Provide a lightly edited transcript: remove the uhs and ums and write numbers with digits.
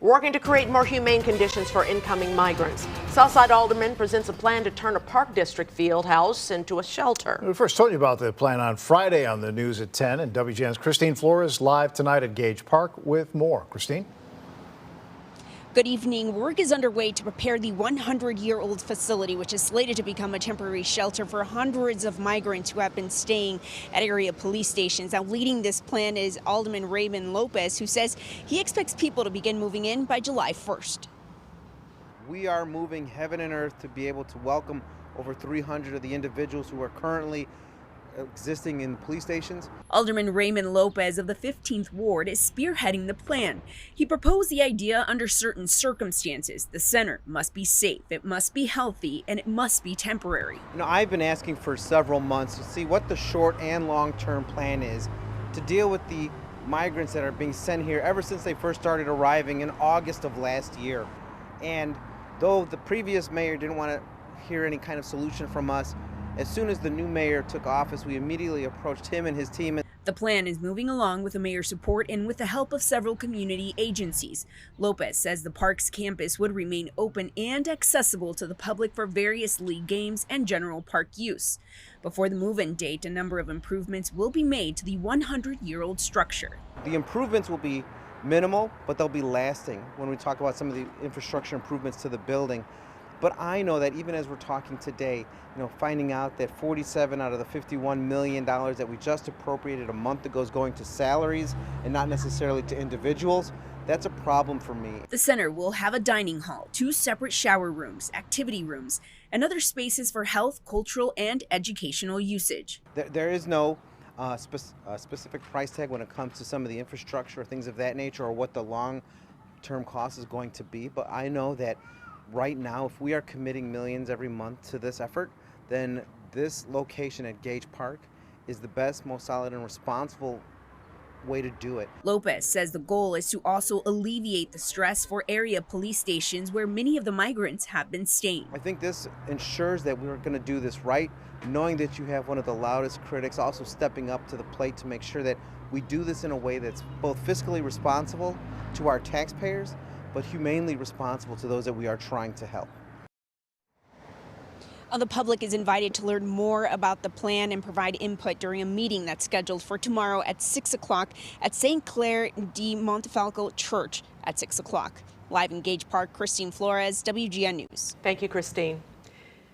working to create more humane conditions for incoming migrants. Southside Alderman presents a plan to turn a Park District field house into a shelter. We first told you about the plan on Friday on the news at 10, and WGN's Christine Flores live tonight at Gage Park with more. Christine? Good evening. Work is underway to prepare the 100-year-old facility, which is slated to become a temporary shelter for hundreds of migrants who have been staying at area police stations. Now, leading this plan is Alderman Raymond Lopez, who says he expects people to begin moving in by July 1st. We are moving heaven and earth to be able to welcome over 300 of the individuals who are currently existing in police stations. Alderman Raymond Lopez of the 15th Ward is spearheading the plan. He proposed the idea under certain circumstances. The center must be safe, it must be healthy, and it must be temporary. You know, I've been asking for several months to see what the short and long-term plan is to deal with the migrants that are being sent here ever since they first started arriving in August of last year. And though the previous mayor didn't want to hear any kind of solution from us, as soon as the new mayor took office, we immediately approached him and his team. The plan is moving along with the mayor's support and with the help of several community agencies. Lopez says the park's campus would remain open and accessible to the public for various league games and general park use. Before the move-in date, a number of improvements will be made to the 100-year-old structure. The improvements will be minimal, but they'll be lasting when we talk about some of the infrastructure improvements to the building. But I know that even as we're talking today, finding out that 47 out of the $51 million that we just appropriated a month ago is going to salaries and not necessarily to individuals, that's a problem for me. The center will have a dining hall, 2 separate shower rooms, activity rooms, and other spaces for health, cultural, and educational usage. There is no specific price tag when it comes to some of the infrastructure or things of that nature, or what the long-term cost is going to be, but I know that right now, if we are committing millions every month to this effort, then this location at Gage Park is the best, most solid, and responsible way to do it. Lopez says the goal is to also alleviate the stress for area police stations where many of the migrants have been staying. I think this ensures that we're going to do this right, knowing that you have one of the loudest critics also stepping up to the plate to make sure that we do this in a way that's both fiscally responsible to our taxpayers, but humanely responsible to those that we are trying to help. The public is invited to learn more about the plan and provide input during a meeting that's scheduled for tomorrow at 6 o'clock at St. Clair de Montefalco Church at 6 o'clock. Live in Gage Park, Christine Flores, WGN News. Thank you, Christine.